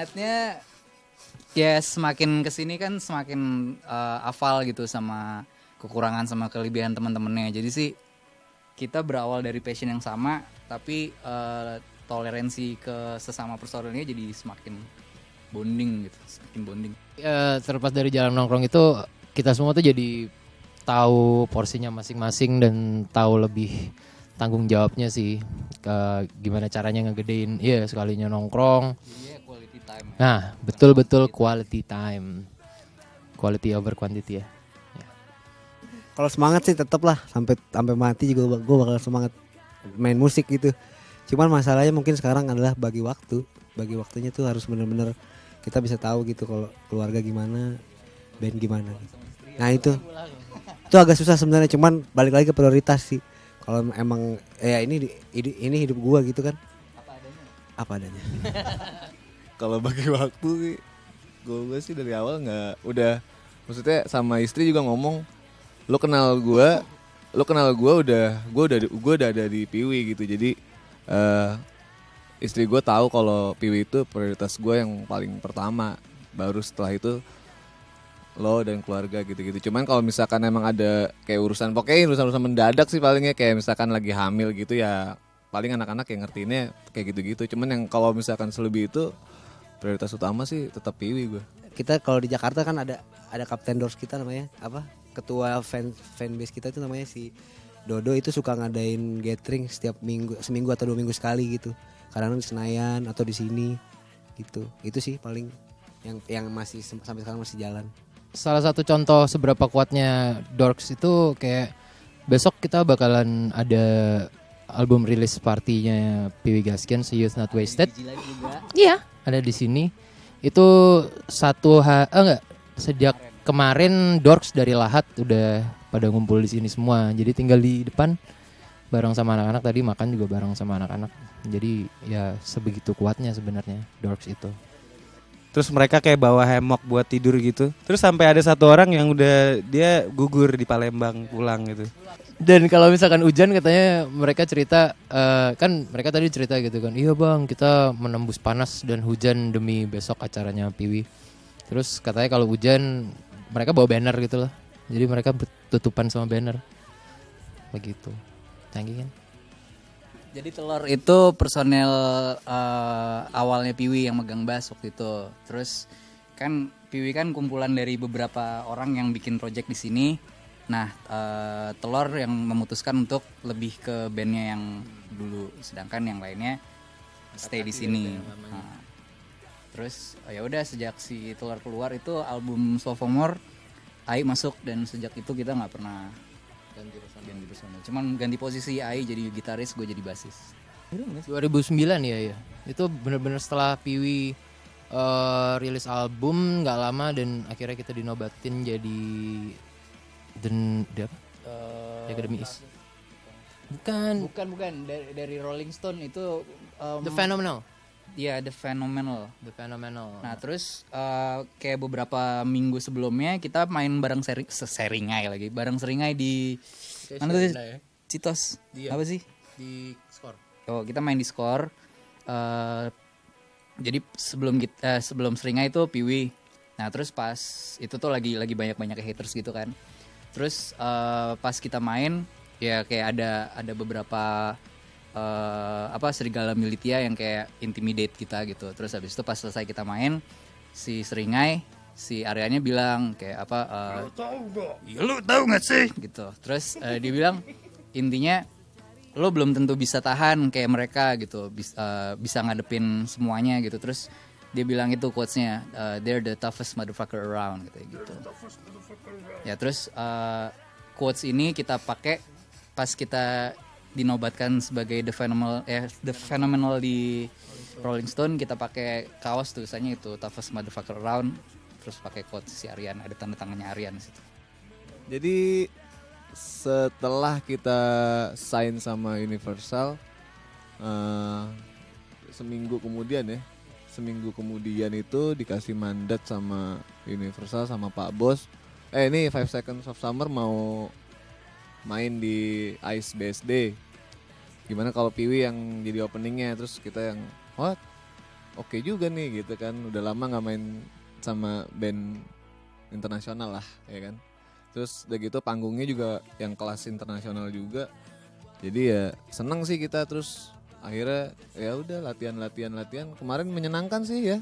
semangatnya ya semakin kesini kan semakin hafal gitu sama kekurangan sama kelebihan teman-temannya. Jadi sih kita berawal dari passion yang sama, tapi toleransi ke sesama personilnya jadi semakin bonding gitu, semakin bonding. Terlepas dari jalan nongkrong itu, kita semua tuh jadi tahu porsinya masing-masing dan tahu lebih tanggung jawabnya sih, gimana caranya ngegedein. Iya, sekalinya nongkrong. Iya, quality time. Nah, betul-betul quality time. Quality over quantity ya. Kalau semangat sih tetap lah sampai mati juga gue bakal semangat main musik gitu. Cuman masalahnya mungkin sekarang adalah bagi waktu. Bagi waktunya tuh harus benar-benar kita bisa tahu gitu kalau keluarga gimana, band gimana. Nah itu agak susah sebenarnya. Cuman balik lagi ke prioritas sih. Kalau emang ya ini hidup gua gitu kan. Apa adanya. Kalau bagi waktu sih, gue sih dari awal nggak udah, maksudnya sama istri juga ngomong, lo kenal gue udah ada di Piwi gitu. Jadi istri gue tahu kalau Piwi itu prioritas gue yang paling pertama, baru setelah itu lo dan keluarga gitu-gitu. Cuman kalau misalkan emang ada kayak urusan mendadak sih palingnya, kayak misalkan lagi hamil gitu ya, paling anak-anak yang ngertiinnya kayak gitu-gitu. Cuman yang kalau misalkan selebih itu prioritas utama sih tetap Piwi gue. Kita kalau di Jakarta kan ada kapten doors kita namanya apa? Ketua fanbase kita itu namanya si Dodo, itu suka ngadain gathering setiap seminggu atau 2 minggu sekali gitu. Kadang di Senayan atau di sini gitu. Itu sih paling yang masih sampai sekarang masih jalan. Salah satu contoh seberapa kuatnya Dorks itu kayak besok kita bakalan ada album rilis partinya Piwi Gaskian, See Youth Not Wasted. Iya, ada di sini. Itu sejak kemarin Dorks dari Lahat udah pada ngumpul di sini semua. Jadi tinggal di depan bareng sama anak-anak, tadi makan juga bareng sama anak-anak. Jadi ya sebegitu kuatnya sebenarnya Dorks itu. Terus mereka kayak bawa hemok buat tidur gitu. Terus sampai ada satu orang yang udah dia gugur di Palembang pulang gitu. Dan kalau misalkan hujan, katanya mereka cerita, kan mereka tadi cerita gitu kan, iya bang kita menembus panas dan hujan demi besok acaranya Piwi. Terus katanya kalau hujan mereka bawa banner gitu loh, jadi mereka tutupan sama banner begitu. Canggih kan. Jadi Telur itu personel awalnya Piwi yang megang bass waktu itu. Terus kan Piwi kan kumpulan dari beberapa orang yang bikin project di sini. Nah, Telur yang memutuskan untuk lebih ke bandnya yang dulu, sedangkan yang lainnya stay di sini. Nah, terus ya udah sejak si Telur keluar itu album Sophomore, Ai masuk, dan sejak itu kita nggak pernah ganti personil. Cuman ganti posisi, Ai jadi gitaris, gue jadi basis. 2009 ya. Itu benar-benar setelah Piwi rilis album nggak lama, dan akhirnya kita dinobatin jadi Academy East. Bukan dari Rolling Stone itu The Phenomenal. Iya, The Phenomenal. Nah, terus kayak beberapa minggu sebelumnya kita main bareng Seringai di mana tuh? Citos. Apa sih? Di Skor. Oh, kita main di Skor. Jadi sebelum Seringai itu Piwi. Nah, terus pas itu tuh lagi banyak haters gitu kan. Terus pas kita main ya kayak ada beberapa serigala militia yang kayak intimidate kita gitu. Terus habis itu pas selesai kita main, si Seringai, si Aryanya bilang kayak lu tahu gak? Ya lu tahu gak sih? Gitu. Terus dia bilang intinya lo belum tentu bisa tahan kayak mereka gitu, bisa ngadepin semuanya gitu. Terus dia bilang itu quotes-nya, they're the toughest motherfucker around gitu. Ya terus quotes ini kita pakai pas kita dinobatkan sebagai The Phenomenal di Rolling Stone. Kita pakai kaos tulisannya itu toughest motherfucker around, terus pakai quotes si Aryan, ada tanda tangannya Aryan di situ. Jadi setelah kita sign sama Universal, seminggu kemudian itu dikasih mandat sama Universal sama Pak Bos, ini 5 Seconds of Summer mau main di Ice BSD, gimana kalau Piwi yang jadi openingnya. Terus kita yang what? oke juga nih gitu kan, udah lama nggak main sama band internasional lah ya kan. Terus udah gitu panggungnya juga yang kelas internasional juga, jadi ya seneng sih kita. Terus akhirnya ya udah latihan kemarin menyenangkan sih ya.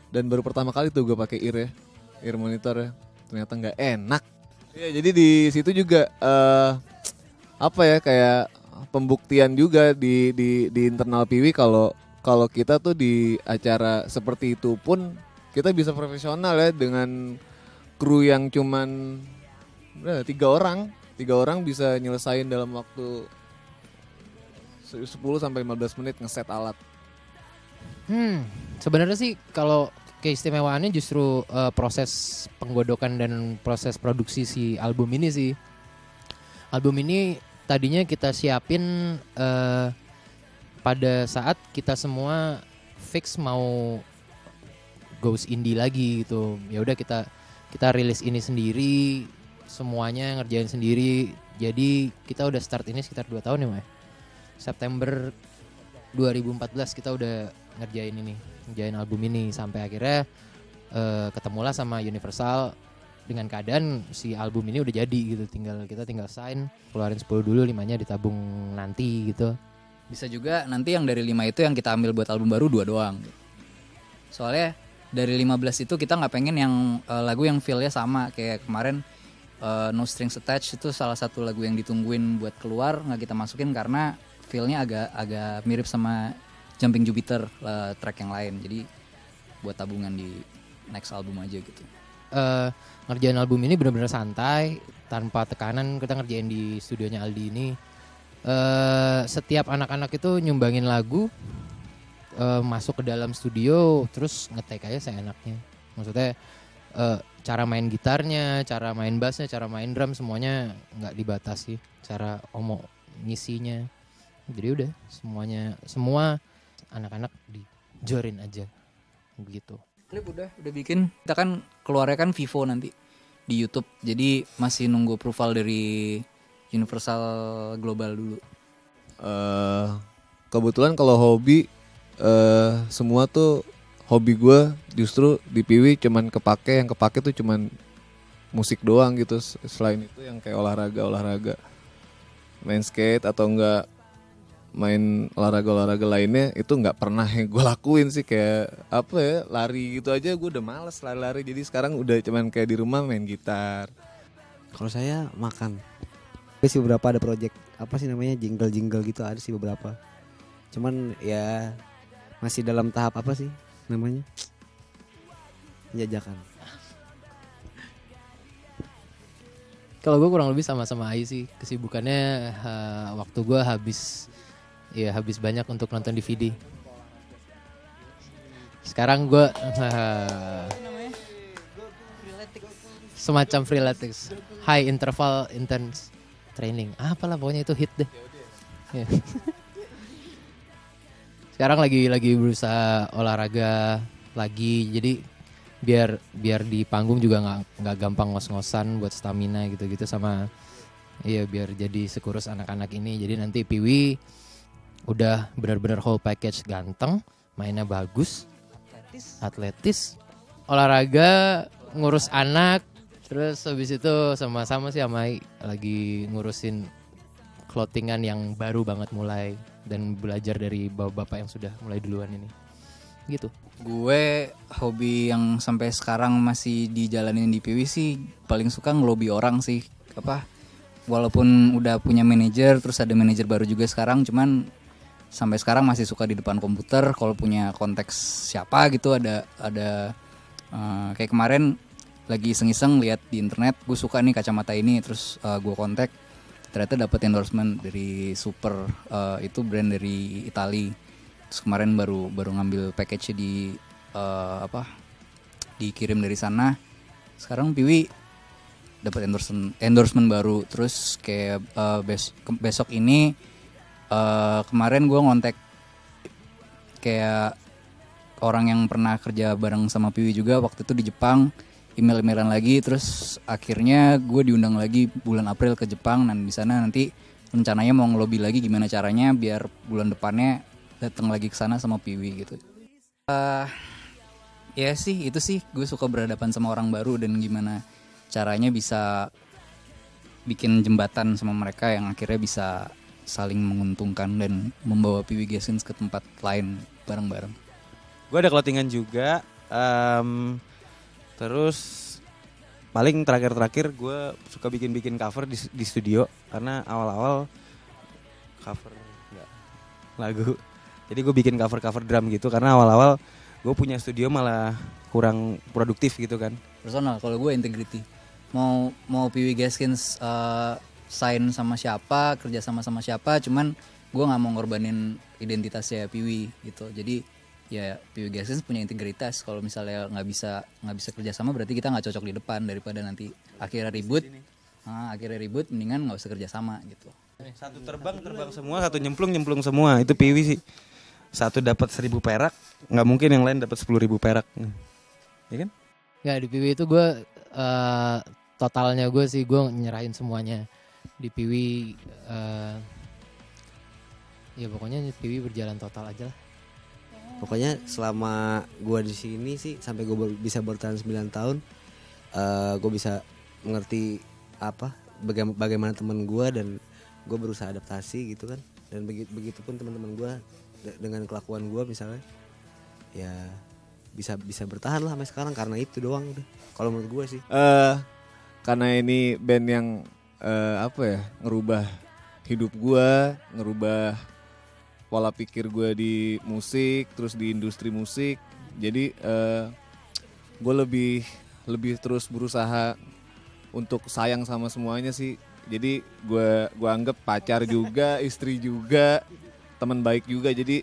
Dan baru pertama kali tuh gue pakai ear monitor ya, ternyata nggak enak ya. Jadi di situ juga apa ya, kayak pembuktian juga di internal Piwi kalau kita tuh di acara seperti itu pun kita bisa profesional ya, dengan kru yang cuman 3 orang bisa nyelesain dalam waktu 10 sampai 15 menit ngeset alat. Sebenarnya sih kalau keistimewaannya justru proses penggodokan dan proses produksi si album ini sih. Album ini tadinya kita siapin pada saat kita semua fix mau goes indie lagi gitu. Ya udah kita rilis ini sendiri, semuanya ngerjain sendiri. Jadi kita udah start ini sekitar 2 tahun ya, Mas. September 2014 kita udah ngerjain album ini sampai akhirnya ketemulah sama Universal dengan keadaan si album ini udah jadi gitu. Kita tinggal sign, keluarin 10 dulu, 5-nya ditabung nanti gitu. Bisa juga nanti yang dari 5 itu yang kita ambil buat album baru 2 doang. Soalnya dari 15 itu kita nggak pengen yang lagu yang feel-nya sama kayak kemarin. No Strings Attached itu salah satu lagu yang ditungguin buat keluar, nggak kita masukin karena feel-nya agak mirip sama Jumping Jupiter, track yang lain. Jadi buat tabungan di next album aja gitu. Ngerjain album ini benar-benar santai, tanpa tekanan. Kita ngerjain di studionya Aldi ini. Setiap anak-anak itu nyumbangin lagu, masuk ke dalam studio, terus nge-take aja seenaknya. Maksudnya cara main gitarnya, cara main bassnya, cara main drum semuanya nggak dibatasi. Cara ngisinya, jadi udah semua anak-anak dijorin aja begitu. Klip udah bikin. Kita kan keluarnya kan Vivo nanti di YouTube. Jadi masih nunggu approval dari Universal Global dulu. Kebetulan kalau hobi semua tuh hobi gue justru di Piwi cuman yang kepake tuh cuman musik doang gitu. Selain itu yang kayak olahraga main skate atau enggak main olahraga lainnya itu nggak pernah yang gue lakuin sih. Kayak apa ya, lari gitu aja gue udah males lari. Jadi sekarang udah cuman kayak di rumah main gitar. Kalau saya makan. Tapi sih beberapa ada project apa sih namanya, jingle gitu ada sih beberapa. Cuman ya masih dalam tahap apa sih namanya, penjajakan. Kalau gue kurang lebih sama-sama Ai sih. Kesibukannya waktu gue habis banyak untuk nonton DVD. Sekarang gue semacam freeletics, high interval intense training. Apalah pokoknya itu hit deh. Sekarang lagi berusaha olahraga lagi. Jadi biar di panggung juga nggak gampang ngos-ngosan buat stamina gitu-gitu, sama biar jadi sekurus anak-anak ini. Jadi nanti Piwi udah benar-benar whole package, ganteng, mainnya bagus, atletis, olahraga, ngurus anak, terus habis itu sama-sama sih sama Ai lagi ngurusin clothingan yang baru banget mulai dan belajar dari bapak-bapak yang sudah mulai duluan ini. Gitu. Gue hobi yang sampai sekarang masih dijalanin di Piwi sih paling suka ngelobi orang sih. Walaupun udah punya manajer, terus ada manajer baru juga sekarang, cuman sampai sekarang masih suka di depan komputer. Kalau punya konteks siapa gitu, ada kayak kemarin lagi iseng-iseng lihat di internet, gue suka nih kacamata ini, terus gue kontak, ternyata dapat endorsement dari Super, itu brand dari Itali. Terus kemarin baru ngambil package dikirim dari sana. Sekarang Piwi dapat endorsement baru. Terus kayak besok ini kemarin gue ngontek kayak orang yang pernah kerja bareng sama Piwi juga waktu itu di Jepang, email-emailan lagi. Terus akhirnya gue diundang lagi bulan April ke Jepang, dan di sana nanti rencananya mau ngelobi lagi gimana caranya biar bulan depannya datang lagi ke sana sama Piwi gitu. Ya sih, itu sih gue suka berhadapan sama orang baru dan gimana caranya bisa bikin jembatan sama mereka yang akhirnya bisa saling menguntungkan dan membawa PW Gaskins ke tempat lain bareng-bareng. Gue ada clothingan juga. Terus paling terakhir gue suka bikin cover di studio karena awal-awal cover enggak lagu. Jadi gue bikin cover drum gitu karena awal-awal gue punya studio malah kurang produktif gitu kan. Personal, kalau gue integrity. Mau PW Gaskins sign sama siapa, kerja sama siapa, cuman gue nggak mau ngorbanin identitasnya PW gitu. Jadi ya PW Gaskins punya integritas. Kalau misalnya nggak bisa kerja sama, berarti kita nggak cocok di depan, daripada nanti akhirnya ribut. Mendingan nggak usah kerja sama gitu. Satu terbang semua, satu nyemplung semua. Itu PW sih. Satu dapat 1.000 perak, nggak mungkin yang lain dapat 10.000 perak, ya kan? Ya di PW itu gue totalnya gue sih gue nyerahin semuanya di PW. Ya pokoknya PW berjalan total aja lah. Pokoknya selama gue di sini sih sampai gue bisa bertahan 9 tahun, gue bisa mengerti bagaimana teman gue dan gue berusaha adaptasi gitu kan. Dan begitupun teman-teman gue dengan kelakuan gue misalnya, ya bisa bertahan lah sampai sekarang karena itu doang deh. Kalau menurut gue sih. Karena ini band yang ngerubah hidup gue, ngerubah pola pikir gue di musik, terus di industri musik. Jadi gue lebih terus berusaha untuk sayang sama semuanya sih. Jadi gue anggap pacar juga, istri juga, teman baik juga. Jadi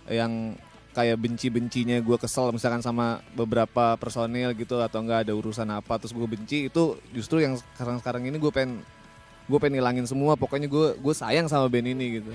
yang kayak benci-bencinya gue kesel misalkan sama beberapa personil gitu atau enggak ada urusan apa terus gue benci, itu justru yang sekarang ini gue pengen ngilangin semua. Pokoknya gue sayang sama band ini gitu.